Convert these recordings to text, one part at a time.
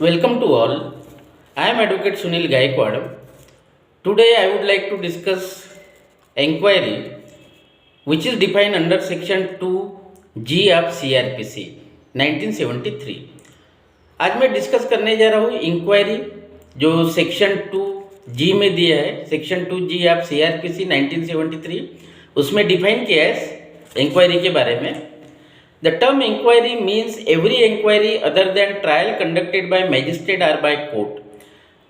Welcome to all. I am Advocate Sunil Gaikwad. Today I would like to discuss inquiry which is defined under section 2G of CRPC 1973. आज मैं discuss करने जा रहा हूँ inquiry जो section 2G में दिया है, सेक्शन 2G ऑफ CRPC 1973 उसमें डिफाइन किया है इंक्वायरी के बारे में। The term inquiry means every inquiry other than trial conducted by magistrate or by court।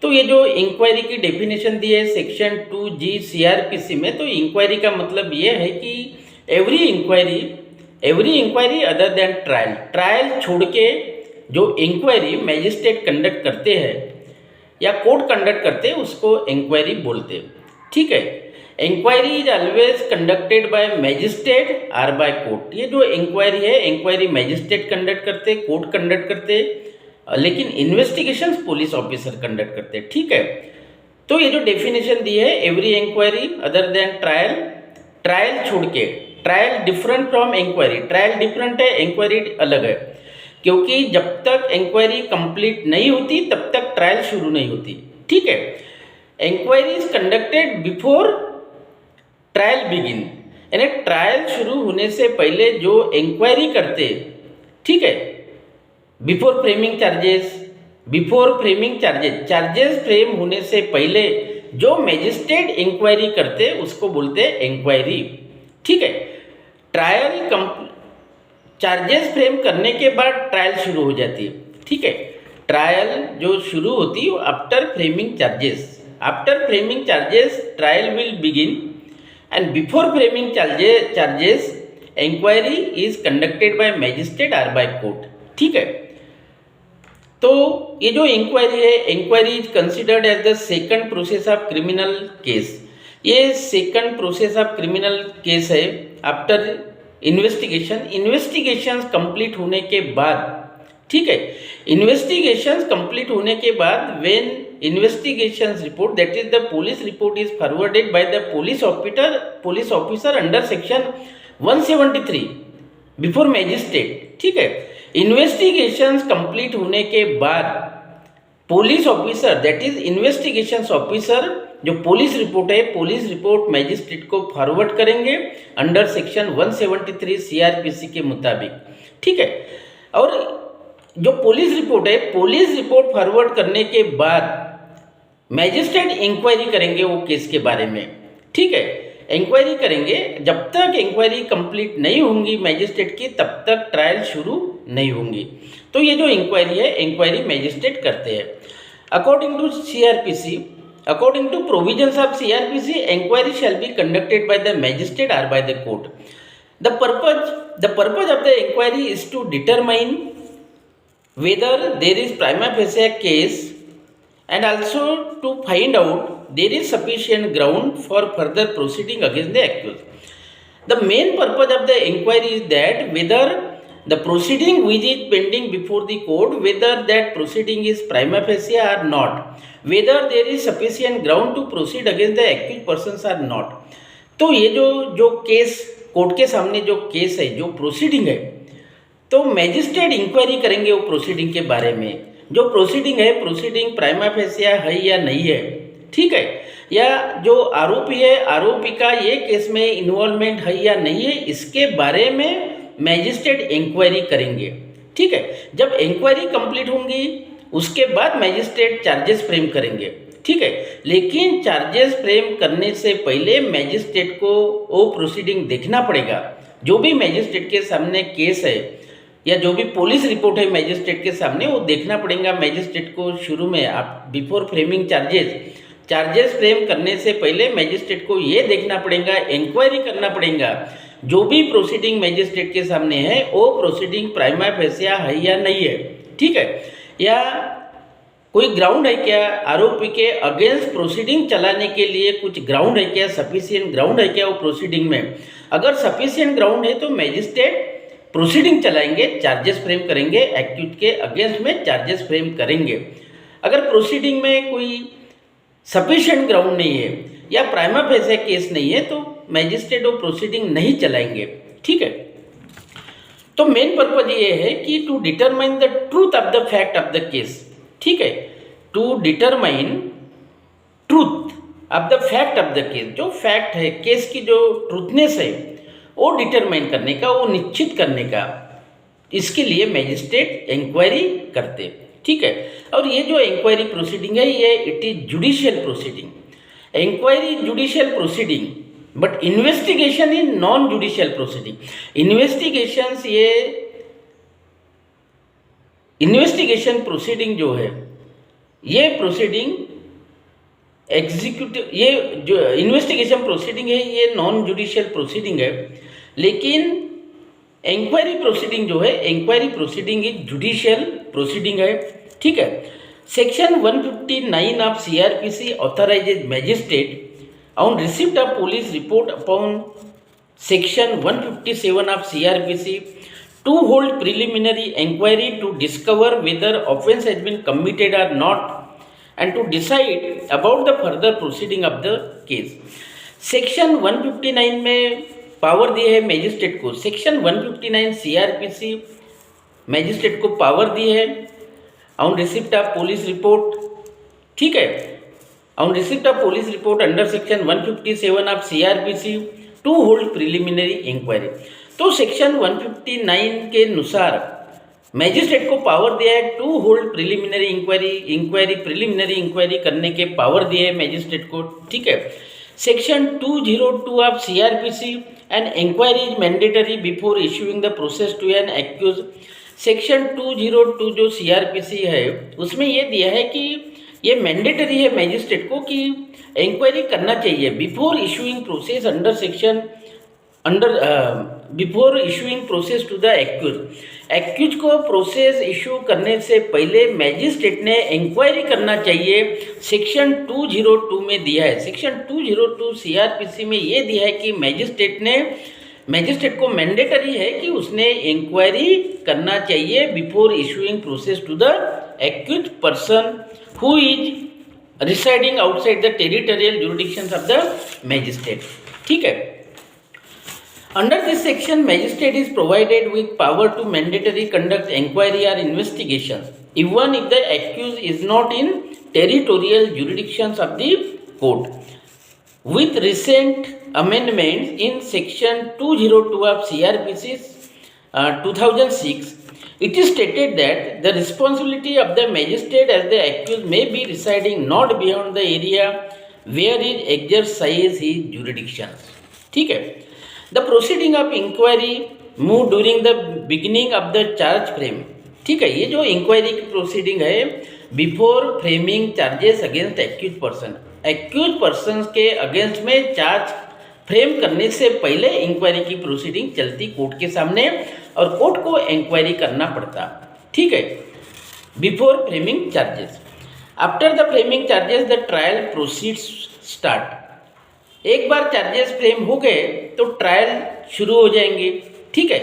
तो ये जो इंक्वायरी की डेफिनेशन दी है सेक्शन 2G CRPC में, तो इंक्वायरी का मतलब ये है कि every inquiry other than trial छोड़ के जो इंक्वायरी मैजिस्ट्रेट कंडक्ट करते हैं या कोर्ट कंडक्ट करते हैं उसको इंक्वायरी बोलते हैं। ठीक है, inquiry is always conducted by magistrate और बाय कोर्ट। ये जो इंक्वायरी है, इंक्वायरी मैजिस्ट्रेट कंडक्ट करते, कोर्ट कंडक्ट करते, लेकिन इन्वेस्टिगेशंस पुलिस ऑफिसर कंडक्ट करते। ठीक है, तो ये जो डेफिनेशन दी है every inquiry other than trial छोड़ के, trial different from inquiry, trial different है, इंक्वायरी अलग है, क्योंकि जब तक इंक्वायरी कंप्लीट नहीं होती तब तक ट्रायल शुरू नहीं होती। ठीक है, inquiry is conducted before trial begin, यानी ट्रायल शुरू होने से पहले जो इंक्वायरी करते, ठीक है, before framing charges, charges frame होने से पहले जो मैजिस्ट्रेट इंक्वायरी करते उसको बोलते हैं इंक्वायरी। ठीक है, चार्जेस फ्रेम करने के बाद ट्रायल शुरू हो जाती है। ठीक है, ट्रायल जो शुरू होती है after framing charges trial will begin and before framing charges inquiry is conducted by magistrate or by court। ठीक है, तो ये जो इंक्वायरी है, inquiry is considered as the second process of criminal case. ये second process of criminal case है after investigations complete होने के बाद। ठीक है, इन्वेस्टिगेशंस कंप्लीट होने के बाद when investigations report, that is the police report, is forwarded by the police officer under section 173 before magistrate। ठीक है, investigations complete होने के बाद police officer, that is investigations officer, जो पुलिस रिपोर्ट है, पुलिस रिपोर्ट मैजिस्ट्रेट को forward करेंगे under section 173 CRPC के मुताबिक। ठीक है, और जो पुलिस रिपोर्ट है, पुलिस रिपोर्ट फॉरवर्ड करने के बाद मैजिस्ट्रेट इंक्वायरी करेंगे वो केस के बारे में। ठीक है, इंक्वायरी करेंगे, जब तक इंक्वायरी कंप्लीट नहीं होंगी मैजिस्ट्रेट की तब तक ट्रायल शुरू नहीं होंगी। तो ये जो इंक्वायरी है, इंक्वायरी मैजिस्ट्रेट करते हैं। According to provisions of CRPC, inquiry shall be conducted by the magistrate और by the court. The purpose of the inquiry is to determine whether there is prima facie case and also to find out there is sufficient ground for further proceeding against the accused। The main purpose of the inquiry is that whether the proceeding which is pending before the court, whether that proceeding is prima facie or not, whether there is sufficient ground to proceed against the accused persons or not। तो ये जो case court के सामने जो case है, जो proceeding है, तो मैजिस्ट्रेट इंक्वायरी करेंगे वो प्रोसीडिंग के बारे में। जो प्रोसीडिंग है, प्रोसीडिंग प्राइमा फेसिया है या नहीं है। ठीक है, या जो आरोपी है, आरोपी का ये केस में इन्वॉल्वमेंट है या नहीं है, इसके बारे में मैजिस्ट्रेट इंक्वायरी करेंगे। ठीक है, जब इंक्वायरी कंप्लीट होंगी उसके बाद मैजिस्ट्रेट चार्जेस फ्रेम करेंगे। ठीक है, लेकिन चार्जेस फ्रेम करने से पहले मैजिस्ट्रेट को वो प्रोसीडिंग देखना पड़ेगा। जो भी मैजिस्ट्रेट के सामने केस है या जो भी पुलिस रिपोर्ट है मैजिस्ट्रेट के सामने, वो देखना पड़ेगा मैजिस्ट्रेट को। शुरू में आप बिफोर फ्रेमिंग चार्जेस फ्रेम करने से पहले मैजिस्ट्रेट को ये देखना पड़ेगा, इंक्वायरी करना पड़ेगा जो भी प्रोसीडिंग मैजिस्ट्रेट के सामने है वो प्रोसीडिंग प्राइमा फेसिया है या नहीं है। ठीक है, या कोई ग्राउंड है क्या, आरोपी के अगेंस्ट प्रोसीडिंग चलाने के लिए कुछ ग्राउंड है क्या, सफिशिएंट ग्राउंड है क्या वो प्रोसीडिंग में। अगर सफिशिएंट ग्राउंड है तो मैजिस्ट्रेट प्रोसीडिंग चलाएंगे, चार्जेस फ्रेम करेंगे, एक्यूज के अगेंस्ट में चार्जेस फ्रेम करेंगे। अगर प्रोसीडिंग में कोई सफिशिएंट ग्राउंड नहीं है या प्राइमा फेसिया केस नहीं है तो मैजिस्ट्रेट वो प्रोसीडिंग नहीं चलाएंगे। ठीक है, तो मेन पर्पज ये है कि to determine the truth of the fact of the case, ठीक है, to determine truth of the fact of the case, जो फैक्ट है केस की जो ट्रूथनेस है वो डिटरमाइन करने का, वो निश्चित करने का, इसके लिए मैजिस्ट्रेट इंक्वायरी करते, ठीक है। और ये जो इंक्वायरी प्रोसीडिंग है ये it is judicial proceeding, inquiry judicial proceeding, but investigation is non judicial proceeding. Investigation proceeding जो है ये प्रोसीडिंग एग्जीक्यूटिव, ये जो इन्वेस्टिगेशन प्रोसीडिंग है ये नॉन जुडिशियल प्रोसीडिंग है, लेकिन इंक्वायरी प्रोसीडिंग जो है, inquiry proceeding is judicial proceeding है, ठीक है। Section 159 of CrPC authorises magistrate on receipt of police report upon section 157 of CrPC to hold preliminary inquiry to discover whether offence has been committed or not and to decide about the further proceeding of the case। Section 159 में power दी है magistrate को, section 159 CrPC magistrate को power दी है on receipt of police report, ठीक है, on receipt of police report under section 157 of CrPC to hold preliminary inquiry. तो सेक्शन 159 के अनुसार मैजिस्ट्रेट को पावर दिया है to hold preliminary inquiry preliminary inquiry करने के पावर दिए है मैजिस्ट्रेट को, ठीक है। Section 202 of CrPC N inquiry is mandatory before issuing the process to an accused. Section 202 जो सीआरपीसी है उसमें ये दिया है कि ये मैंडेटरी है मैजिस्ट्रेट को कि इंक्वायरी करना चाहिए before issuing process before issuing process to the accused को प्रोसेस इशू करने से पहले मैजिस्ट्रेट ने इंक्वायरी करना चाहिए। सेक्शन 202 में दिया है, सेक्शन 202 सीआरपीसी में ये दिया है कि मैजिस्ट्रेट को मैंडेटरी है कि उसने इंक्वायरी करना चाहिए before issuing process to the accused person who is residing outside the territorial jurisdictions of the magistrate, ठीक है। Under this section, magistrate is provided with power to mandatorily conduct inquiry or investigation, even if the accused is not in territorial jurisdictions of the court. With recent amendments in section 202 of CRPC 2006, it is stated that the responsibility of the magistrate as the accused may be residing not beyond the area where he exercises his jurisdiction, ठीक है। The proceeding of inquiry move during the beginning of the charge frame, ठीक है। ये जो inquiry की proceeding है before framing charges against accused person के against में चार्ज फ्रेम करने से पहले इंक्वायरी की प्रोसीडिंग चलती कोर्ट के सामने और कोर्ट को इंक्वायरी करना पड़ता, ठीक है, before framing charges. After the framing charges the trial proceeds start. एक बार चार्जेस फ्रेम हो गए तो ट्रायल शुरू हो जाएंगे, ठीक है।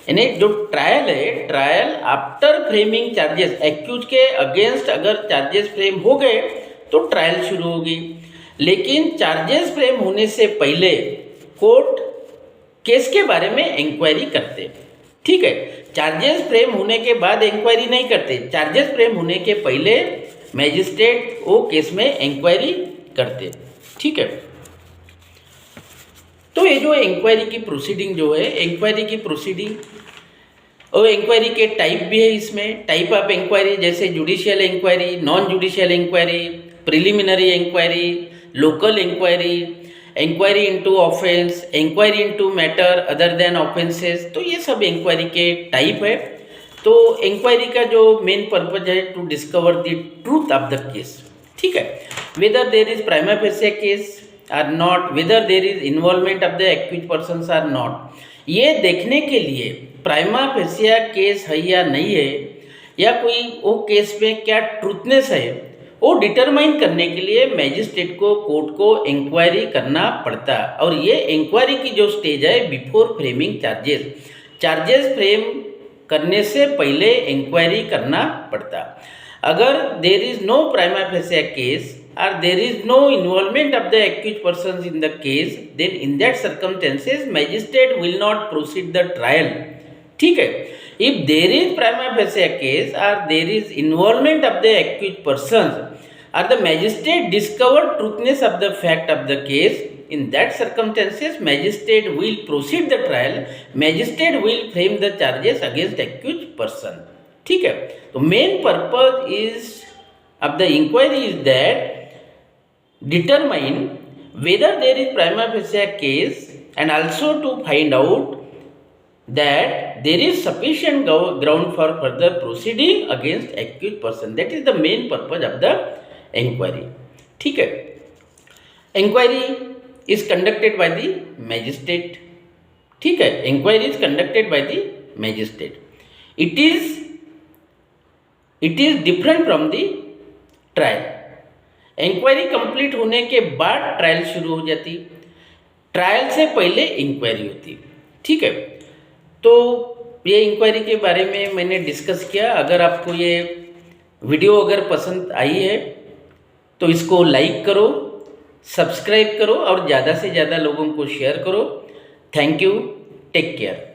यानी जो ट्रायल है, trial after framing charges, accused के अगेंस्ट अगर चार्जेस फ्रेम हो गए तो ट्रायल शुरू होगी, लेकिन चार्जेस फ्रेम होने से पहले कोर्ट केस के बारे में इंक्वायरी करते, ठीक है। चार्जेस फ्रेम होने के बाद इंक्वायरी नहीं करते, चार्जेस फ्रेम होने के पहले मैजिस्ट्रेट वो केस में इंक्वायरी करते, ठीक है। तो ये जो इंक्वायरी की प्रोसीडिंग जो है, इंक्वायरी की प्रोसीडिंग और इंक्वायरी के टाइप भी है इसमें, टाइप ऑफ इंक्वायरी जैसे judicial inquiry, non judicial inquiry, preliminary inquiry, local inquiry, inquiry into offence, inquiry into matter other than offences. तो ये सब इंक्वायरी के टाइप है। तो इंक्वायरी का जो मेन पर्पज है to discover the truth of the case, ठीक है, whether there is prima facie case or not, whether there is involvement of the accused person or not, ये देखने के लिए प्राइमा फेसिया केस है या नहीं है, या कोई वो केस में क्या ट्रूथनेस है, वो डिटरमाइन करने के लिए मैजिस्ट्रेट को कोर्ट को इंक्वायरी करना पड़ता। और ये इंक्वायरी की जो स्टेज है बिफोर फ्रेमिंग चार्जेस फ्रेम करने से पहले इंक्वायरी करना पड़ता। अगर there is no prima facie case or there is no involvement of the accused persons in the case, then in that circumstances magistrate will not proceed the trial, ठीक है। If there is prima facie case or there is involvement of the accused persons or the magistrate discovered truthness of the fact of the case, in that circumstances magistrate will proceed the trial, magistrate will frame the charges against accused person. ठीक है, तो main purpose is of the inquiry is that determine whether there is prima facie case and also to find out that there is sufficient ground for further proceeding against accused person. That is the main purpose of the inquiry. ठीक है, inquiry is conducted by the magistrate. ठीक है, inquiry is conducted by the magistrate. It is different from the trial. Inquiry complete होने के बाद trial शुरू हो जाती, ट्रायल से पहले इंक्वायरी होती. ठीक है, तो ये इंक्वायरी के बारे में मैंने डिस्कस किया. अगर आपको ये वीडियो अगर पसंद आई है तो इसको लाइक करो, सब्सक्राइब करो और ज़्यादा से ज़्यादा लोगों को शेयर करो. Thank you, take care.